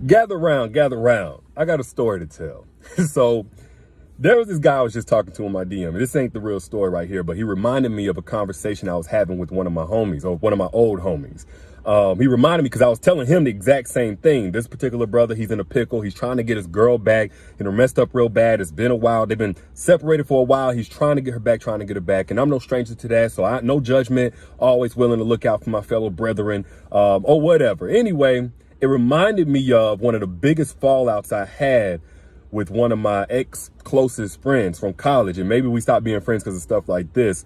Gather round, gather round. I got a story to tell. So there was this guy I was just talking to in my DM. This ain't the real story right here, but he reminded me of a conversation I was having with one of my homies, or one of my old homies. He reminded me because I was telling him the exact same thing. This particular brother, he's in a pickle. He's trying to get his girl back. You know, messed up real bad. It's been a while. They've been separated for a while. He's trying to get her back, trying to get her back. And I'm no stranger to that. So no judgment, always willing to look out for my fellow brethren, or whatever. Anyway, it reminded me of one of the biggest fallouts I had with one of my ex-closest friends from college. And maybe we stopped being friends because of stuff like this.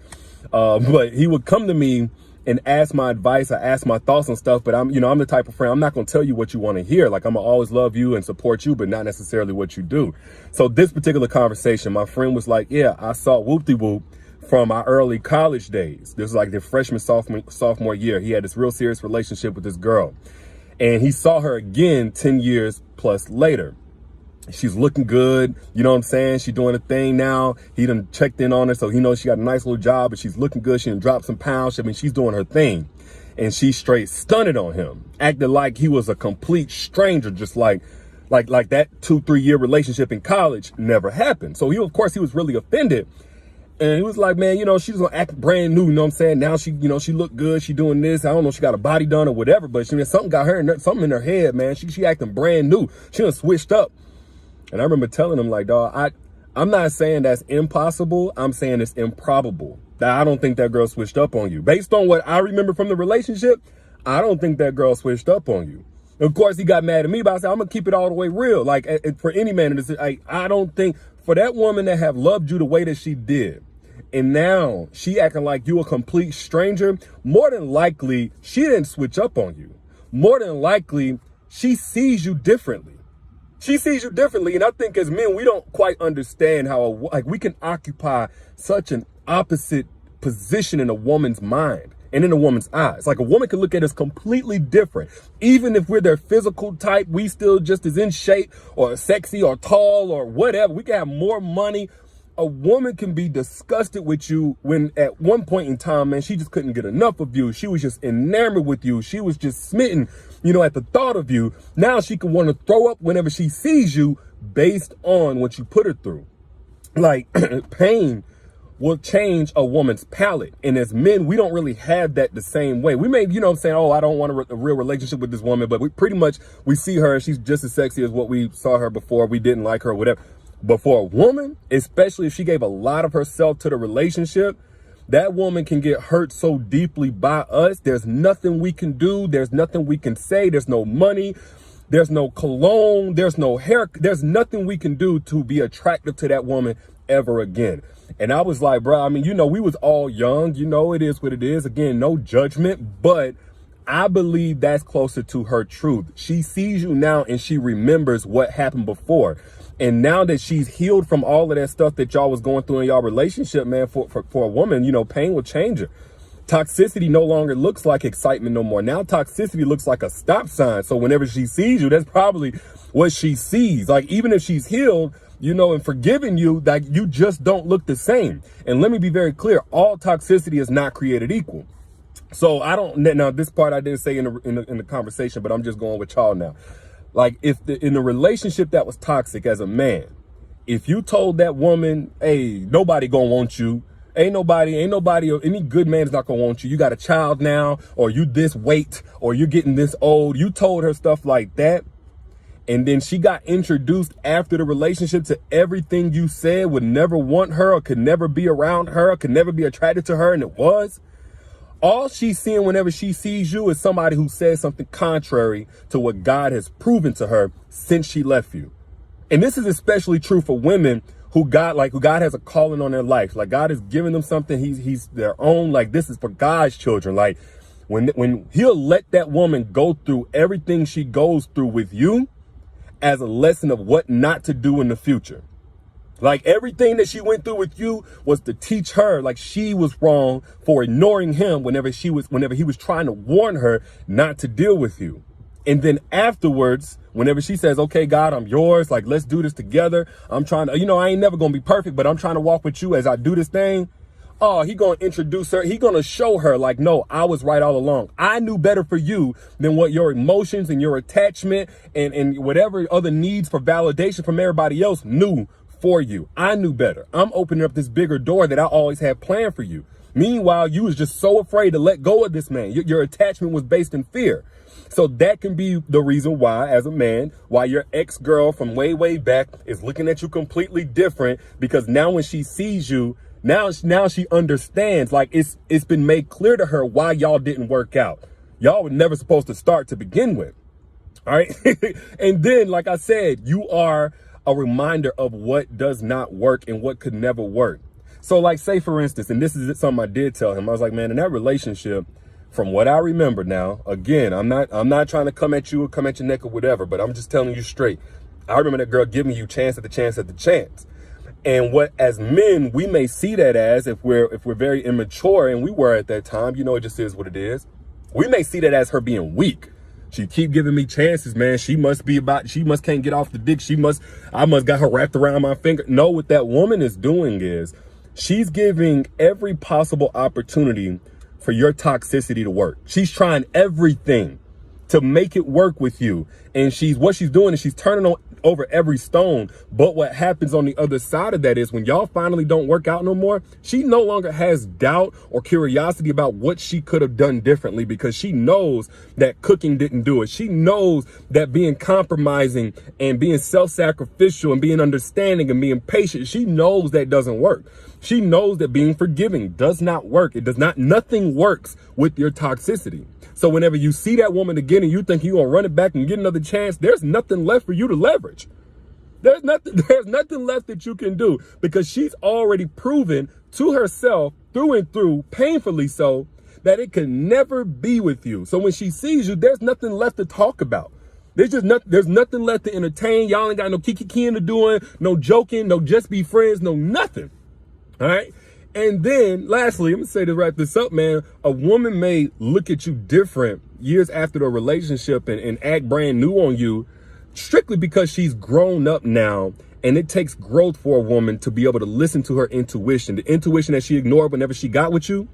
But he would come to me and ask my advice. I ask my thoughts on stuff, but I'm the type of friend, I'm not going to tell you what you want to hear. Like, I'm going to always love you and support you, but not necessarily what you do. So this particular conversation, my friend was like, yeah, I saw Whoop-de-Whoop from our early college days. This was like the freshman, sophomore year. He had this real serious relationship with this girl. And he saw her again 10 years plus later. She's looking good. You know what I'm saying? She's doing a thing now. He done checked in on her. So he knows she got a nice little job, but she's looking good. She done dropped some pounds. I mean, she's doing her thing. And she straight stunted on him, acting like he was a complete stranger, just like that 2-3 year relationship in college never happened. So of course, he was really offended. And he was like, man, she's gonna act brand new. You know what I'm saying? Now she look good. She doing this. I don't know. She got a body done or whatever, but something got her, something in her head, man. She acting brand new. She done switched up. And I remember telling him, like, dog, I'm not saying that's impossible. I'm saying it's improbable. I don't think that girl switched up on you. Based on what I remember from the relationship, I don't think that girl switched up on you. Of course, he got mad at me, but I said, I'm going to keep it all the way real. Like, for any man, I don't think, for that woman to have loved you the way that she did, and now she acting like you a complete stranger, more than likely, she didn't switch up on you. More than likely, she sees you differently. She sees you differently. And I think as men, we don't quite understand how we can occupy such an opposite position in a woman's mind and in a woman's eyes. Like, a woman can look at us completely different. Even if we're their physical type, we still just as in shape or sexy or tall or whatever. We can have more money. A woman can be disgusted with you when at one point in time, man, she just couldn't get enough of you. She was just enamored with you. She was just smitten, at the thought of you. Now she can want to throw up whenever she sees you based on what you put her through. Like, pain will change a woman's palate. And as men, we don't really have that the same way. We may, saying, oh, I don't want a real relationship with this woman, but we see her and she's just as sexy as what we saw her before. We didn't like her or whatever. But for a woman, especially if she gave a lot of herself to the relationship, that woman can get hurt so deeply by us. There's nothing we can do. There's nothing we can say. There's no money. There's no cologne. There's no hair. There's nothing we can do to be attractive to that woman ever again. And I was like, bro, I mean, we was all young. It is what it is. Again, no judgment, but I believe that's closer to her truth. She sees you now and she remembers what happened before. And now that she's healed from all of that stuff that y'all was going through in y'all relationship, man, for a woman, pain will change her. Toxicity no longer looks like excitement no more. Now toxicity looks like a stop sign. So whenever she sees you, that's probably what she sees. Like, even if she's healed, and forgiving you, like, you just don't look the same. And let me be very clear. All toxicity is not created equal. So now this part I didn't say in the conversation, but I'm just going with y'all now. Like, if in a relationship that was toxic as a man, if you told that woman, hey, nobody gonna want you, ain't nobody, or any good man is not gonna want you. You got a child now, or you this weight, or you're getting this old. You told her stuff like that. And then she got introduced after the relationship to everything you said would never want her or could never be around her or could never be attracted to her. And it was. All she's seeing whenever she sees you is somebody who says something contrary to what God has proven to her since she left you. And this is especially true for women who God has a calling on their life. Like, God has given them something. He's their own. Like, this is for God's children. Like, when he'll let that woman go through everything she goes through with you as a lesson of what not to do in the future. Like, everything that she went through with you was to teach her, like, she was wrong for ignoring him whenever he was trying to warn her not to deal with you. And then afterwards, whenever she says, okay, God, I'm yours, like, let's do this together. I'm trying to, I ain't never going to be perfect, but I'm trying to walk with you as I do this thing. oh, he gonna introduce her. He gonna show her like, no, I was right all along. I knew better for you than what your emotions and your attachment and whatever other needs for validation from everybody else knew for you. I knew better. I'm opening up this bigger door that I always had planned for you. Meanwhile, you was just so afraid to let go of this man. Your attachment was based in fear. So that can be the reason why, as a man, why your ex-girl from way, way back is looking at you completely different, because now when she sees you, now she understands, like it's been made clear to her why y'all didn't work out. Y'all were never supposed to start to begin with. All right. And then, like I said, you are a reminder of what does not work and what could never work. So like, say for instance, and this is something I did tell him, I was like, man, in that relationship, from what I remember now, again, I'm not trying to come at you or come at your neck or whatever, but I'm just telling you straight. I remember that girl giving you chance at the chance at the chance. And what, as men, we may see that as, if we're very immature, and we were at that time, you know, it just is what it is. We may see that as her being weak. She keep giving me chances, man. She must can't get off the dick. I must got her wrapped around my finger. No, what that woman is doing is she's giving every possible opportunity for your toxicity to work. She's trying everything to make it work with you. And what she's doing is she's turning over every stone. But what happens on the other side of that is when y'all finally don't work out no more, she no longer has doubt or curiosity about what she could have done differently, because she knows that cooking didn't do it. She knows that being compromising and being self-sacrificial and being understanding and being patient, she knows that doesn't work. She knows that being forgiving does not work. Nothing works with your toxicity. So whenever you see that woman again and you think you're going to run it back and get another chance, there's nothing left for you to leverage. There's nothing left that you can do, because she's already proven to herself through and through, painfully so, that it can never be with you. So when she sees you, there's nothing left to talk about. There's nothing left to entertain. Y'all ain't got no kiki-kiing to doing, no joking, no just be friends, no nothing. All right. And then lastly, I'm gonna say to wrap this up, man, a woman may look at you different years after the relationship and act brand new on you, strictly because she's grown up now. And it takes growth for a woman to be able to listen to her intuition, the intuition that she ignored whenever she got with you.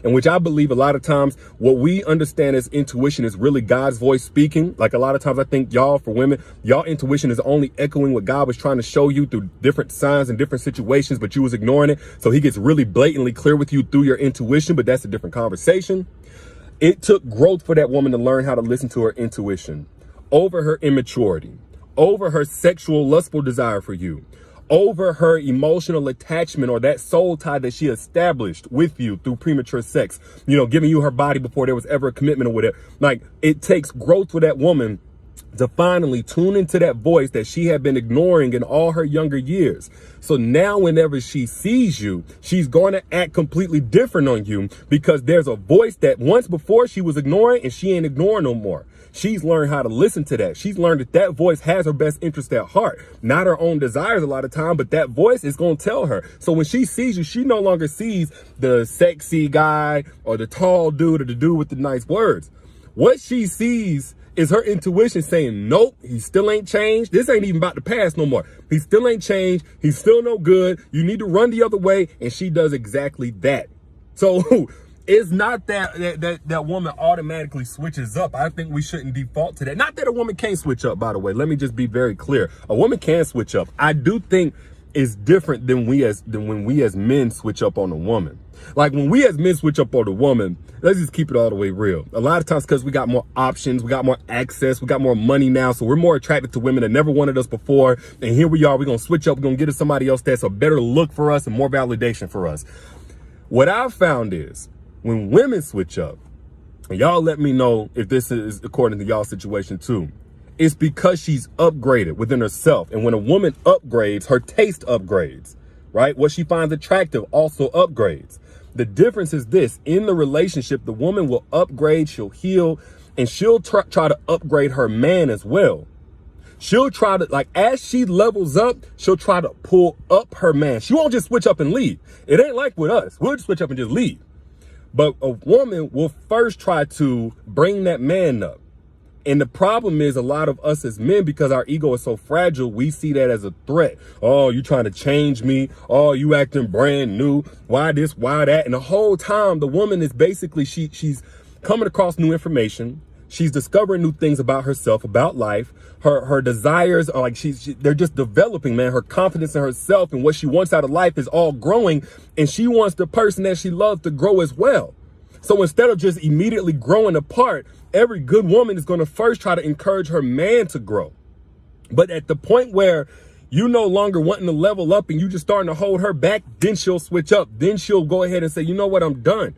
And which I believe a lot of times what we understand as intuition is really God's voice speaking. Like a lot of times I think for women, y'all intuition is only echoing what God was trying to show you through different signs and different situations, but you was ignoring it. So he gets really blatantly clear with you through your intuition, but that's a different conversation. It took growth for that woman to learn how to listen to her intuition over her immaturity, over her sexual lustful desire for you, over her emotional attachment or that soul tie that she established with you through premature sex, giving you her body before there was ever a commitment or whatever. Like, it takes growth for that woman to finally tune into that voice that she had been ignoring in all her younger years. So now whenever she sees you, she's going to act completely different on you, because there's a voice that once before she was ignoring and she ain't ignoring no more. She's learned how to listen to that. She's learned that voice has her best interest at heart, not her own desires a lot of time, but that voice is going to tell her. So when she sees you, she no longer sees the sexy guy or the tall dude or the dude with the nice words. What she sees is her intuition saying, nope, he still ain't changed. This ain't even about the past no more. He still ain't changed. He's still no good. You need to run the other way. And she does exactly that. So it's not that woman automatically switches up. I think we shouldn't default to that. Not that a woman can't switch up, by the way. Let me just be very clear. A woman can switch up. I do think it's different than when we as men switch up on a woman. Like when we as men switch up on a woman, let's just keep it all the way real. A lot of times because we got more options, we got more access, we got more money now. So we're more attracted to women that never wanted us before. And here we are, we're going to switch up. We're going to get to somebody else that's a better look for us and more validation for us. What I've found is when women switch up, and y'all let me know if this is according to y'all situation too, it's because she's upgraded within herself. And when a woman upgrades, her taste upgrades, right? What she finds attractive also upgrades. The difference is this: in the relationship, the woman will upgrade, she'll heal, and she'll try to upgrade her man as well. She'll try to, like, as she levels up, she'll try to pull up her man. She won't just switch up and leave. It ain't like with us. We'll just switch up and just leave. But a woman will first try to bring that man up. And the problem is a lot of us as men, because our ego is so fragile, we see that as a threat. Oh, you trying to change me? Oh, you acting brand new. Why this? Why that? And the whole time the woman is basically, she's coming across new information. She's discovering new things about herself, about life. Her desires are like, they're just developing, man. Her confidence in herself and what she wants out of life is all growing. And she wants the person that she loves to grow as well. So instead of just immediately growing apart, every good woman is going to first try to encourage her man to grow. But at the point where you no longer wanting to level up and you just starting to hold her back, then she'll switch up. Then she'll go ahead and say, you know what, I'm done.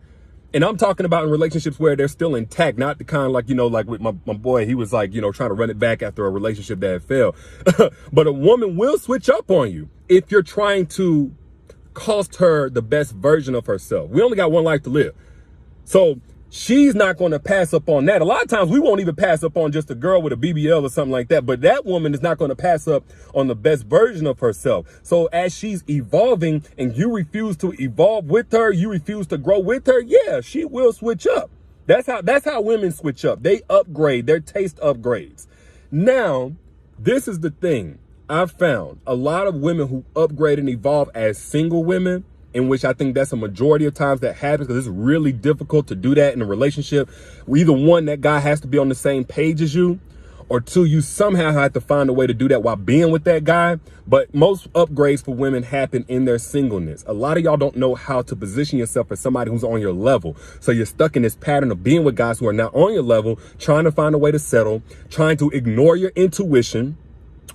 And I'm talking about in relationships where they're still intact, not the kind like, like with my boy, he was like, trying to run it back after a relationship that had failed. But a woman will switch up on you if you're trying to cost her the best version of herself. We only got one life to live. So she's not going to pass up on that. A lot of times we won't even pass up on just a girl with a BBL or something like that. But that woman is not going to pass up on the best version of herself. So as she's evolving and you refuse to evolve with her, you refuse to grow with her. Yeah, she will switch up. That's how women switch up. They upgrade. Their taste upgrades. Now, this is the thing. I've found a lot of women who upgrade and evolve as single women, in which I think that's a majority of times that happens because it's really difficult to do that in a relationship. Either one, that guy has to be on the same page as you, or two, you somehow have to find a way to do that while being with that guy. But most upgrades for women happen in their singleness. A lot of y'all don't know how to position yourself as somebody who's on your level. So you're stuck in this pattern of being with guys who are not on your level, trying to find a way to settle, trying to ignore your intuition,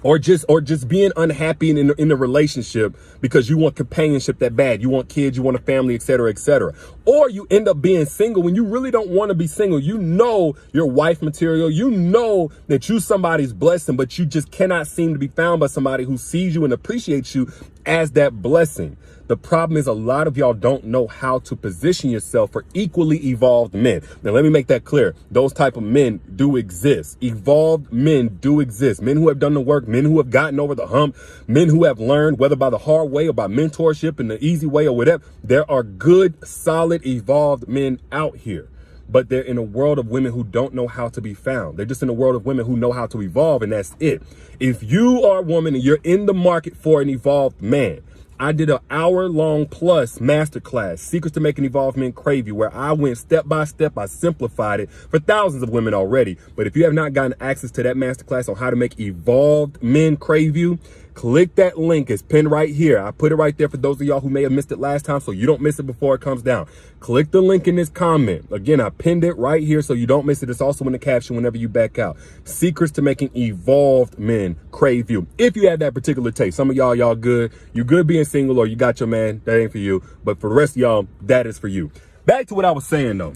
or just being unhappy in the relationship because you want companionship that bad. You want kids, you want a family, et cetera, et cetera. Or you end up being single when you really don't want to be single. You know you're wife material. You know that you're somebody's blessing, but you just cannot seem to be found by somebody who sees you and appreciates you as that blessing. The problem is a lot of y'all don't know how to position yourself for equally evolved men. Now, let me make that clear. Those type of men do exist. Evolved men do exist. Men who have done the work, men who have gotten over the hump, men who have learned, whether by the hard way or by mentorship and the easy way or whatever. There are good, solid, evolved men out here. But they're in a world of women who don't know how to be found. They're just in a world of women who know how to evolve, and that's it. If you are a woman and you're in the market for an evolved man, I did an hour-long plus masterclass, Secrets to Making Evolved Men Crave You, where I went step by step. I simplified it for thousands of women already. But if you have not gotten access to that masterclass on how to make evolved men crave you, click that link. It's pinned right here. I put it right there for those of y'all who may have missed it last time, so you don't miss it before it comes down. Click the link in this comment. Again, I pinned it right here so you don't miss it. It's also in the caption whenever you back out. Secrets to Making Evolved Men Crave You. If you have that particular taste, some of y'all good. You good being single, or you got your man. That ain't for you. But for the rest of y'all, that is for you. Back to what I was saying though.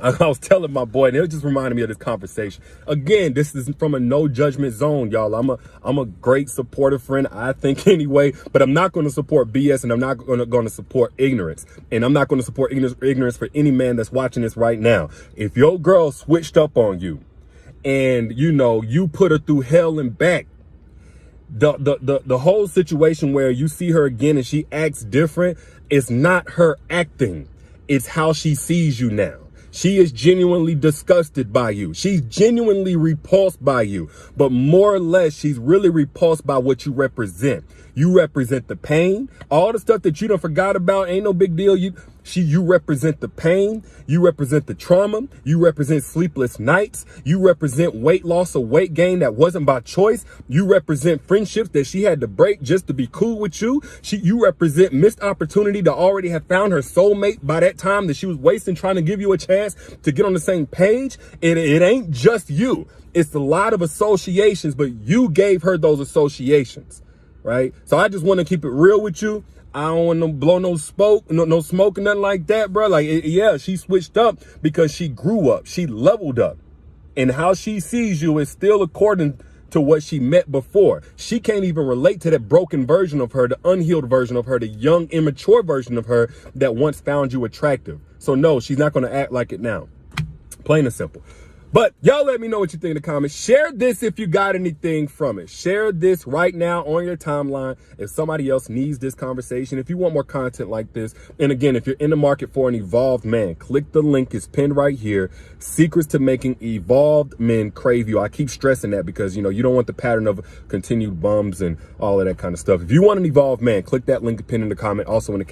I was telling my boy, and it just reminded me of this conversation. Again, this is from a no judgment zone, y'all. I'm a great supportive friend, I think, anyway, but I'm not going to support BS, and I'm not going to support ignorance. And I'm not going to support ignorance for any man that's watching this right now. If your girl switched up on you and, you put her through hell and back, the whole situation where you see her again and she acts different, it's not her acting. It's how she sees you now. She is genuinely disgusted by you. She's genuinely repulsed by you. But more or less, she's really repulsed by what you represent. You represent the pain. All the stuff that you done forgot about ain't no big deal. You represent the pain. You represent the trauma. You represent sleepless nights. You represent weight loss or weight gain that wasn't by choice. You represent friendships that she had to break just to be cool with you. You represent missed opportunity to already have found her soulmate by that time that she was wasting trying to give you a chance to get on the same page. It ain't just you. It's a lot of associations, but you gave her those associations, right? So I just want to keep it real with you. I don't want to blow no smoke, no smoke or nothing like that, bro. Yeah, she switched up because she grew up. She leveled up. And how she sees you is still according to what she met before. She can't even relate to that broken version of her, the unhealed version of her, the young, immature version of her that once found you attractive. So no, she's not going to act like it now. Plain and simple. But y'all let me know what you think in the comments. Share this if you got anything from it. Share this right now on your timeline if somebody else needs this conversation. If you want more content like this. And again, if you're in the market for an evolved man, click the link. It's pinned right here. Secrets to making evolved men crave you. I keep stressing that because, you know, you don't want the pattern of continued bums and all of that kind of stuff. If you want an evolved man, click that link pinned in the comment. Also in the